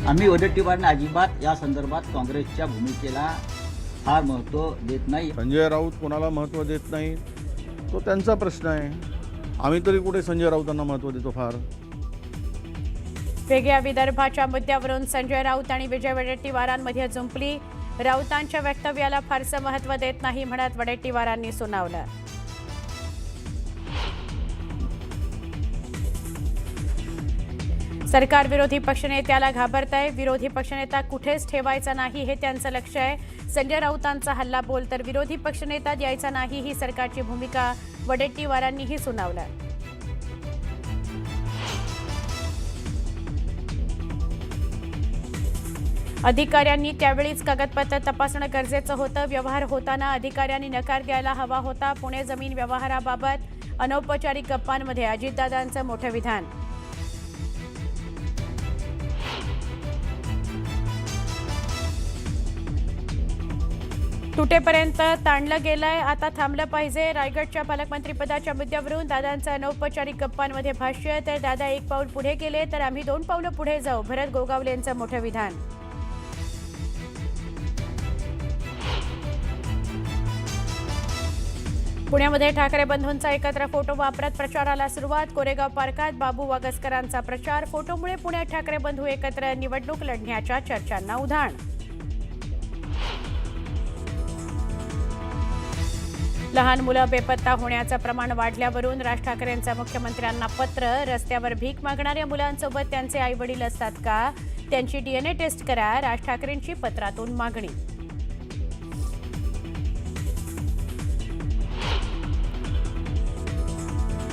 आम्ही वडेट्टीवारांना अजिबात या संदर्भात काँग्रेसच्या भूमिकेला फार महत्त्व देत नाही। संजय राऊत कोणाला महत्त्व देत नाही तो त्यांचा प्रश्न आहे। आम्ही तरी कुठे संजय राऊतांना महत्त्व देतो फार। वेगळ्या विदर्भाच्या मुद्द्यावरून संजय राऊत आणि विजय वडेट्टीवारांमध्ये जुंपली। राऊतांच्या वक्तव्याला फारसं महत्त्व देत नाही म्हणत वडेट्टीवारांनी सुनावलं। सरकार विरोधी पक्षनेत्याला घाबरतंय। विरोधी पक्षनेता कुठेच ठेवायचा नाही हे त्यांचं लक्ष आहे। संजय राऊतांचा हल्ला बोल तर विरोधी पक्षनेता द्यायचा नाही ही सरकारची भूमिका वडेट्टीवारांनीही सुनावलं। अधिकाऱ्यांनी त्यावेळीच कागदपत्र तपासणं गरजेचं होतं। व्यवहार होताना अधिकाऱ्यांनी नकार द्यायला हवा होता। पुणे जमीन व्यवहाराबाबत अनौपचारिक गप्पांमध्ये अजितदादांचं मोठं विधान। तुटेपर्यंत ताणलं गेलंय, आता थांबलं पाहिजे। रायगडच्या पालकमंत्रीपदाच्या मुद्द्यावरून दादांचं अनौपचारिक गप्पांमध्ये भाष्य। तर दादा एक पाऊल पुढे गेले तर आम्ही 2 पावलं पुढे जाऊ, भरत गोगावलेंचं मोठं विधान। पुण्यामध्ये ठाकरे बंधूंचा एकत्र फोटो वापरत प्रचाराला सुरुवात। कोरेगाव पार्कात बाबू वागसकरांचा प्रचार। फोटोमुळे पुण्यात ठाकरे बंधू एकत्र निवडणूक लढण्याच्या चर्चांना उधाण। लहान मुलं बेपत्ता होण्याचं प्रमाण वाढल्यावरून राज ठाकरेंचं मुख्यमंत्र्यांना पत्र। रस्त्यावर भीक मागणाऱ्या मुलांसोबत त्यांचे आईवडील असतात का? त्यांची DNA टेस्ट करा, राज ठाकरेंची पत्रातून मागणी।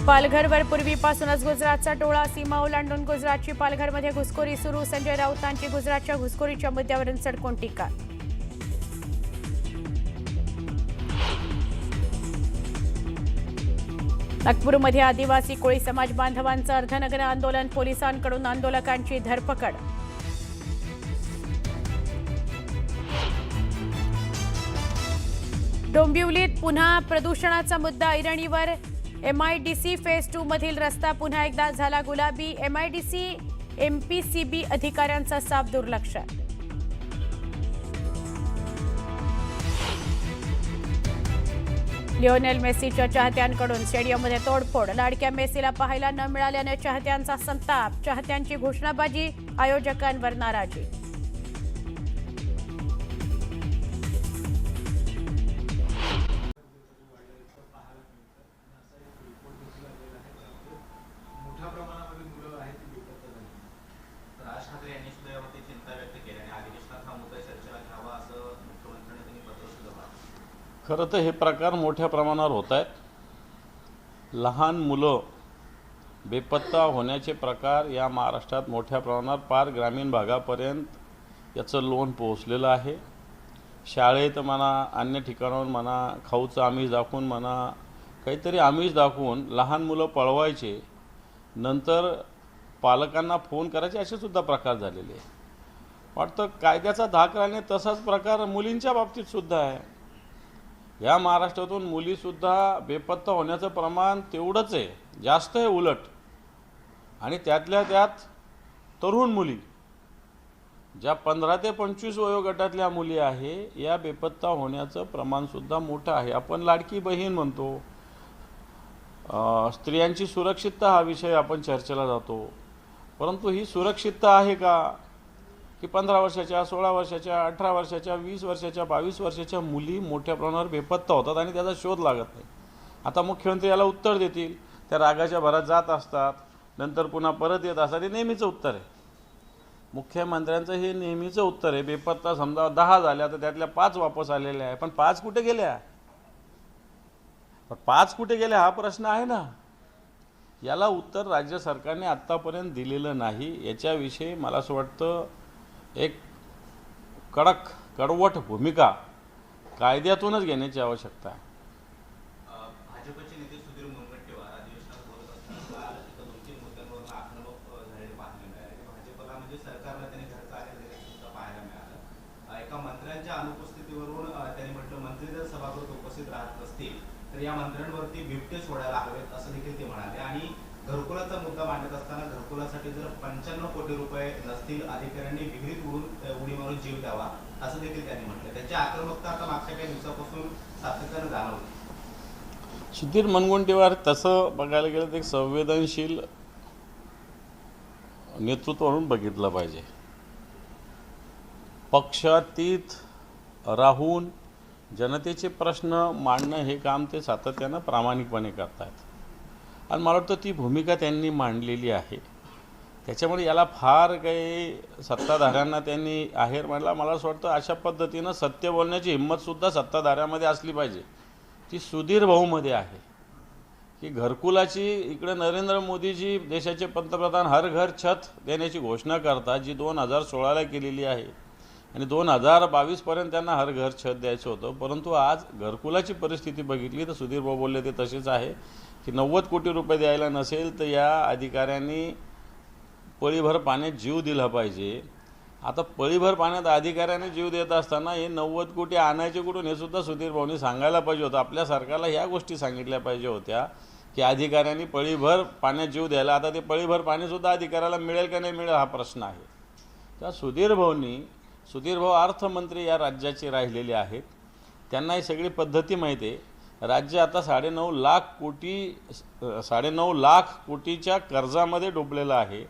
पालघरवर पूर्वीपासूनच गुजरातचा टोळा। सीमा ओलांडून गुजरातची पालघरमध्ये घुसखोरी सुरू। संजय राऊतांची गुजरातच्या घुसखोरीच्या मुद्द्यावरून सडकून टीका। नागपूरमध्ये आदिवासी कोळी समाज बांधवांचं अर्धनग्न आंदोलन। पोलिसांकडून आंदोलकांची धरपकड। डोंबिवलीत पुन्हा प्रदूषणाचा मुद्दा ऐरणीवर। MIDC फेज 2 मधील रस्ता पुन्हा एकदा झाला गुलाबी। MIDC MPCB अधिकाऱ्यांचा साफ दुर्लक्ष। लिओनेल मेसीच्या चाहत्यांकडून स्टेडियममध्ये तोडफोड। लाडक्या मेसीला पाहायला न मिळाल्याने चाहत्यांचा संताप। चाहत्यांची घोषणाबाजी, आयोजकांवर नाराजी। खरं तर हे प्रकार मोठ्या प्रमाणावर होत आहेत। लहान मुलं बेपत्ता होण्याचे प्रकार या महाराष्ट्रात मोठ्या प्रमाणावर पार ग्रामीण भागापर्यंत याचं लोण पोहोचलेलं आहे। शाळेत म्हणा, अन्य ठिकाणावर म्हणा, खाऊचं आमिष दाखवून म्हणा, काहीतरी आमिष दाखवून लहान मुलं पळवायचे, नंतर पालकांना फोन करायचे, असे सुद्धा प्रकार झालेले आहे। वाटतं कायद्याचा धाक राहणे तसाच प्रकार मुलींच्या बाबतीत सुद्धा आहे। या महाराष्ट्रातून मुलीसुद्धा बेपत्ता होण्याचं प्रमाण तेवढंच आहे, जास्त आहे उलट। आणि त्यातल्या त्यात तरुण मुली, ज्या 15 ते 25 वयोगटातल्या मुली आहे, या बेपत्ता होण्याचं प्रमाणसुद्धा मोठं आहे। आपण लाडकी बहीण म्हणतो, स्त्रियांची सुरक्षितता हा विषय आपण चर्चेला जातो, परंतु ही सुरक्षितता आहे का की 15 वर्षाच्या, 16 वर्षाच्या, 18 वर्षाच्या, 20 वर्षाच्या, 22 वर्षाच्या मुली मोठ्या प्रमाणावर बेपत्ता होतात आणि त्याचा शोध लागत नाही। आता मुख्यमंत्री याला उत्तर देतील, त्या रागाच्या भरात जात असतात, नंतर पुन्हा परत येत असतात। हे नेहमीचं उत्तर आहे मुख्यमंत्र्यांचं, हे नेहमीचं उत्तर आहे। बेपत्ता समजा 10 झाल्या तर त्यातल्या 5 वापस आलेल्या आहे, पण 5 कुठे गेल्या? पण 5 कुठे गेल्या हा प्रश्न आहे ना। याला उत्तर राज्य सरकारने आत्तापर्यंत दिलेलं नाही। याच्याविषयी मला असं वाटतं एक कडवट भूमिका कायद्यातूनच घेण्याची आवश्यकता आहे। भाजपचे नेते सुधीर मुनगंटीवार अधिवेशनात बोलत असताना एका 2-3 मुद्द्यांवर आक्रमक झालेले पाहायला मिळाले। भाजपला म्हणजे सरकारला त्यांनी घरचा आलेले सुद्धा पाहायला मिळालं। एका मंत्र्यांच्या अनुपस्थितीवरून त्यांनी म्हटलं, मंत्री जर सभागृहात उपस्थित राहत असतील तर या मंत्र्यांवरती बिबटे सोडायला हवेत असं देखील ते म्हणाले। आणि घरकुलाचा मुद्दा मांडत असताना घरकुलासाठी जर 95 कोटी रुपये नसतील, अधिकाऱ्यांनी विहिरीत उडी मारून जीव द्यावा असं देखील त्यांनी म्हटलं. त्याची आक्रमकता आता मागच्या काही दिवसापासून सातत्यानं जाणवली. सुधीर मुनगंटीवार तसं बघायला गेलं तर एक संवेदनशील नेतृत्व म्हणून बघितलं पाहिजे. पक्षातीत राहून जनतेचे प्रश्न मांडणं हे काम ते सातत्यानं प्रामाणिकपणे करतात आणि मला वाटतं ती भूमिका त्यांनी मांडलेली आहे. त्याच्यामुळे याला फार काही सत्ताधाऱ्यांना त्यांनी आहेर मांडला. मला असं वाटतं अशा पद्धतीनं सत्य बोलण्याची हिंमतसुद्धा सत्ताधाऱ्यामध्ये असली पाहिजे. ती सुधीर भाऊमध्ये आहे की घरकुलाची इकडे नरेंद्र मोदीजी देशाचे पंतप्रधान हर घर छत देण्याची घोषणा करतात, जी 2016ला केलेली आहे आणि 2022पर्यंत त्यांना हर घर छत द्यायचं होतं. परंतु आज घरकुलाची परिस्थिती बघितली तर सुधीर भाऊ बोलले ते तसेच आहे की 90 कोटी रुपये द्यायला नसेल तर या अधिकाऱ्यांनी पळीभर पाण्यात जीव दिला पाहिजे. आता पळीभर पाण्यात अधिकाऱ्याने जीव देत असताना हे 90 कोटी आणायचे कुठून हे सुद्धा सुधीर भाऊंनी सांगायला पाहिजे होतं. आपल्या सरकारला ह्या गोष्टी सांगितल्या पाहिजे होत्या की अधिकाऱ्यांनी पळीभर पाण्यात जीव द्यायला. आता ते पळीभर पाणीसुद्धा अधिकाऱ्याला मिळेल का नाही मिळेल हा प्रश्न आहे. त्या सुधीर भाऊ अर्थमंत्री या राज्याचे राहिलेले आहेत. त्यांना ही सगळी पद्धती माहिती आहे. राज्य आता 9.5 लाख कोटीच्या कर्जामध्ये डुबलेलं आहे.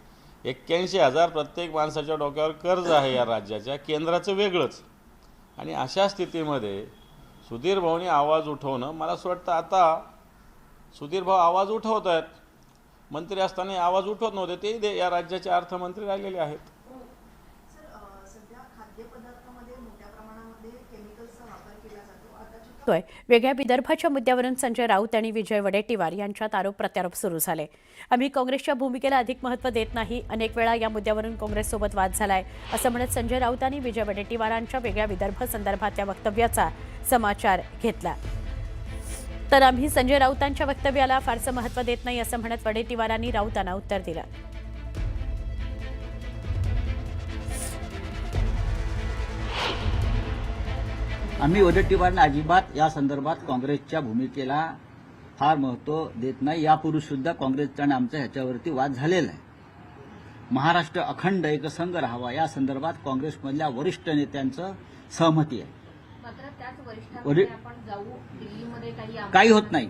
81,000 प्रत्येक माणसाच्या डोक्यावर कर्ज आहे या राज्याच्या, केंद्राचं वेगळंच. आणि अशा स्थितीमध्ये सुधीर भाऊनी आवाज उठवणं, मला असं वाटतं आता सुधीर भाऊ आवाज उठवत आहेत. मंत्री असताना आवाज उठवत नव्हते, ते या राज्याचे अर्थमंत्री राहिलेले आहेत. वेगळ्या विदर्भाच्या मुद्द्यावरून संजय राऊत आणि विजय वडेट्टीवार यांच्यात आरोप प्रत्यारोप सुरू झाले. आम्ही काँग्रेसच्या भूमिकेला अधिक महत्त्व देत नाही. अनेक वेळा या मुद्द्यावरून काँग्रेससोबत वाद झालाय असं म्हणत संजय राऊत आणि विजय वडेट्टीवारांच्या वेगळ्या विदर्भ संदर्भातल्या वक्तव्याचा समाचार घेतला. तर आम्ही संजय राऊतांच्या वक्तव्याला फारसं महत्त्व देत नाही असं म्हणत वडेट्टीवारांनी राऊतांना उत्तर दिलं. आम्ही वडेट्टीवारांना अजिबात या संदर्भात काँग्रेसच्या भूमिकेला फार महत्त्व देत नाही. यापूर्वी सुद्धा काँग्रेसचा आणि आमचा ह्याच्यावरती वाद झालेला आहे. महाराष्ट्र अखंड एकसंघ राहावा या संदर्भात काँग्रेसमधल्या वरिष्ठ नेत्यांचं सहमती आहे. काही होत नाही.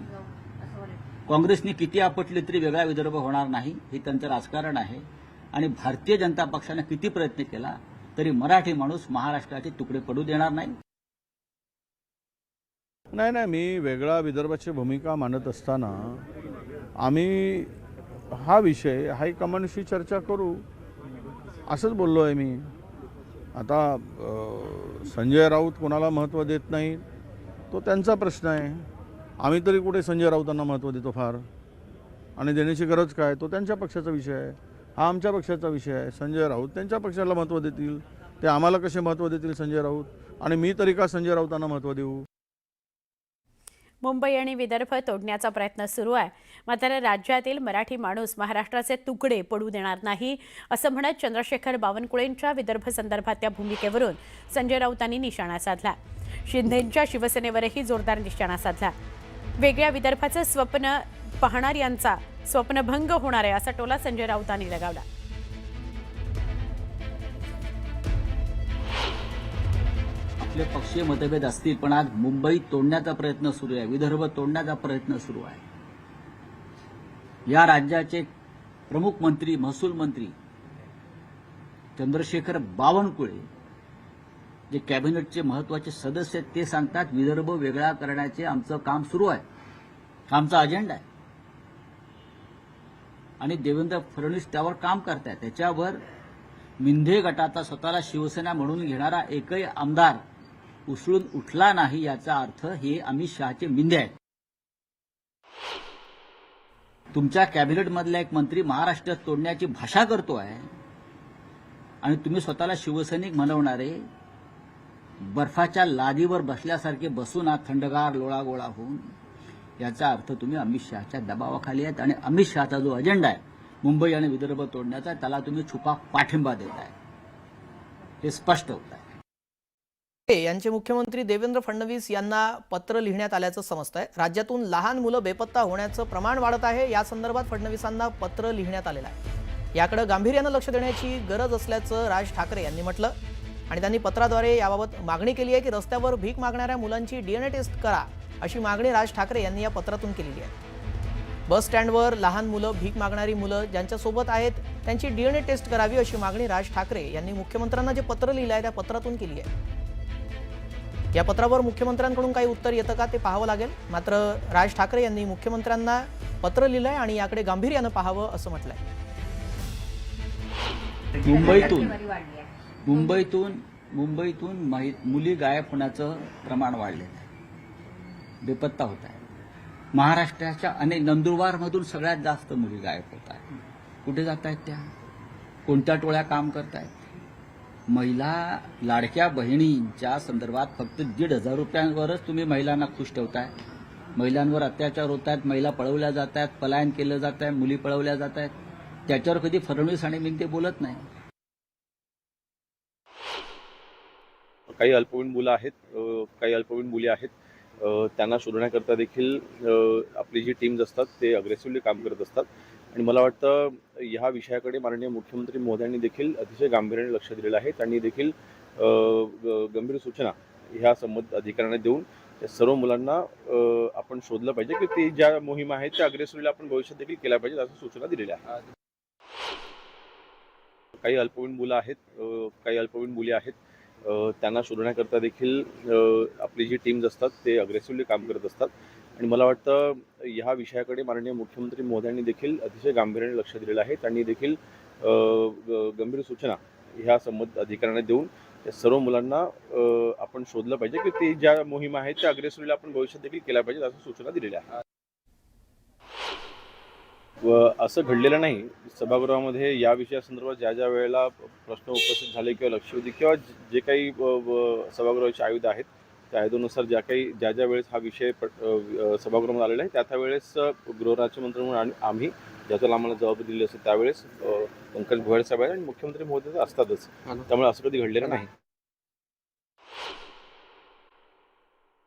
काँग्रेसने किती आपटली तरी वेगळा विदर्भ होणार नाही, हे त्यांचं राजकारण आहे. आणि भारतीय जनता पक्षाने किती प्रयत्न केला तरी मराठी माणूस महाराष्ट्राचे तुकडे पडू देणार नाही. नाही, मी वेगळा विदर्भाची भूमिका मांडत असताना आम्ही हा विषय हायकमांडशी चर्चा करू असंच बोललो आहे मी. आता संजय राऊत कोणाला महत्त्व देत नाही तो त्यांचा प्रश्न आहे. आम्ही तरी कुठे संजय राऊतांना महत्त्व देतो फार, आणि देण्याची गरज काय, तो त्यांच्या पक्षाचा विषय आहे, हा आमच्या पक्षाचा विषय आहे. संजय राऊत त्यांच्या पक्षाला महत्त्व देतील, ते आम्हाला कसे महत्त्व देतील संजय राऊत, आणि मी तरी का संजय राऊतांना महत्त्व देऊ. मुंबई आणि विदर्भ तोडण्याचा प्रयत्न सुरू आहे, मात्र राज्यातील मराठी माणूस महाराष्ट्राचे तुकडे पडू देणार नाही असं म्हणत चंद्रशेखर बावनकुळेंच्या विदर्भ संदर्भातल्या भूमिकेवरून संजय राऊतांनी निशाणा साधला. शिंदेंच्या शिवसेनेवरही जोरदार निशाणा साधला. वेगळ्या विदर्भाचं स्वप्न पाहणाऱ्यांचा स्वप्नभंग होणार आहे असा टोला संजय राऊतांनी लगावला. आपले पक्षीय मतभेद असतील, पण आज मुंबई तोडण्याचा प्रयत्न सुरू आहे, विदर्भ तोडण्याचा प्रयत्न सुरू आहे. या राज्याचे प्रमुख मंत्री, महसूल मंत्री चंद्रशेखर बावनकुळे, जे कॅबिनेटचे महत्त्वाचे सदस्य आहेत, ते सांगतात विदर्भ वेगळा करण्याचे आमचं काम सुरू आहे, आमचा अजेंडा आहे. आणि देवेंद्र फडणवीस त्यावर काम करतायत. त्याच्यावर मिंधे गटाचा स्वतःला शिवसेना म्हणून घेणारा एकही आमदार उसळून उठला नाही, याचा अर्थ हे अमित शहाचे मिंधे आहेत. तुमच्या कॅबिनेटमधला एक मंत्री महाराष्ट्र तोडण्याची भाषा करतो आहे आणि तुम्ही स्वतःला शिवसैनिक म्हणवणारे बर्फाच्या लादीवर बसल्यासारखे बसून आज थंडगार लोळागोळा होऊन, याचा अर्थ तुम्ही अमित शहाच्या दबावाखाली आहेत. आणि अमित शहाचा जो अजेंडा आहे मुंबई आणि विदर्भ तोडण्याचा, त्याला तुम्ही छुपा पाठिंबा देत आहे, हे स्पष्ट होत आहे. यांचे मुख्यमंत्री देवेंद्र फडणवीस यांना पत्र लिहिण्यात आल्याचं समजतंय. राज्यातून लहान मुलं बेपत्ता होण्याचं प्रमाण वाढत आहे. या संदर्भात फडणवीसांना पत्र लिहिण्यात आलेलं आहे. याकडे गांभीर्यानं लक्ष देण्याची गरज असल्याचं राज ठाकरे यांनी म्हटलं आणि त्यांनी पत्राद्वारे याबाबत मागणी केली आहे की रस्त्यावर भीक मागणाऱ्या मुलांची DNA टेस्ट करा, अशी मागणी राज ठाकरे यांनी या पत्रातून केलेली आहे. बस स्टँडवर लहान मुलं, भीक मागणारी मुलं ज्यांच्यासोबत आहेत त्यांची DNA टेस्ट करावी, अशी मागणी राज ठाकरे यांनी मुख्यमंत्र्यांना जे पत्र लिहिलं आहे त्या पत्रातून केली आहे. या पत्रावर मुख्यमंत्र्यांकडून काही उत्तर येतं का ते पाहावं लागेल. मात्र राज ठाकरे यांनी मुख्यमंत्र्यांना पत्र लिहिलंय आणि याकडे गांभीर्यानं पाहावं असं म्हटलंय. मुंबईतून मुली गायब होण्याचं प्रमाण वाढलेलं आहे, बेपत्ता होत आहे. महाराष्ट्राच्या अनेक नंदुरबारमधून सगळ्यात जास्त मुली गायब होत आहेत. कुठे जात आहेत त्या, कोणत्या टोळ्या काम करतायत? महिला लाडक्या बहिणींच्या संदर्भात फक्त 1,500 रुपयांवरच तुम्ही महिलांना खुश ठेवताय. महिलांवर अत्याचार होत आहेत, महिला पळवल्या जात आहेत, पलायन केलं जात आहे, मुली पळवल्या जात आहेत. त्याच्यावर कधी फडणवीस आणि मिंग ते बोलत नाही. काही अल्पवयीन मुलं आहेत, काही अल्पवयीन मुली आहेत. त्यांना शोधण्याकरता देखील आपली जी टीम्स असतात ते अग्रेसिव्हली काम करत असतात आणि मला वाटतं ह्या विषयाकडे माननीय मुख्यमंत्री महोदयांनी देखील अतिशय गांभीर्याने लक्ष दिलेलं आहे. त्यांनी देखील गंभीर सूचना ह्या संबंधित अधिकाऱ्यांना देऊन या सर्व मुलांना आपण शोधलं पाहिजे की ते ज्या मोहिमा आहेत त्या अग्रेसिव्हली आपण भविष्यात देखील केल्या पाहिजेत असं सूचना दिलेल्या आहेत. काही अल्पवयीन मुलं आहेत, काही अल्पवयीन मुली आहेत. त्यांना शोधण्याकरता देखील आपली जी टीम्स असतात ते अग्रेसिव्हली काम करत असतात आणि मला वाटतं ह्या विषयाकडे माननीय मुख्यमंत्री महोदयांनी देखील अतिशय गांभीर्याने लक्ष दिलेलं आहे. त्यांनी देखील गंभीर सूचना ह्या संबंधित अधिकाऱ्यांना देऊन या सर्व मुलांना आपण शोधलं पाहिजे की ते ज्या मोहिमा आहेत त्या अग्रेसिव्हली आपण भविष्यात देखील केल्या पाहिजेत असं सूचना दिलेल्या आहेत. असं घडलेलं नाही. सभागृहामध्ये या विषयासंदर्भात ज्या वेळेला प्रश्न उपस्थित झाले किंवा लक्षवेधी किंवा जे काही सभागृहाचे आयुध आहेत त्या आयुधानुसार ज्या वेळेस हा विषय सभागृहामध्ये आलेला आहे त्या वेळेस गृहराज्यमंत्री म्हणून आम्ही ज्याच्याला आम्हाला जबाबदारी दिली असते त्यावेळेस पंकज भुयार साहेब आणि मुख्यमंत्री महोदय असतातच. त्यामुळे असं कधी घडलेलं नाही.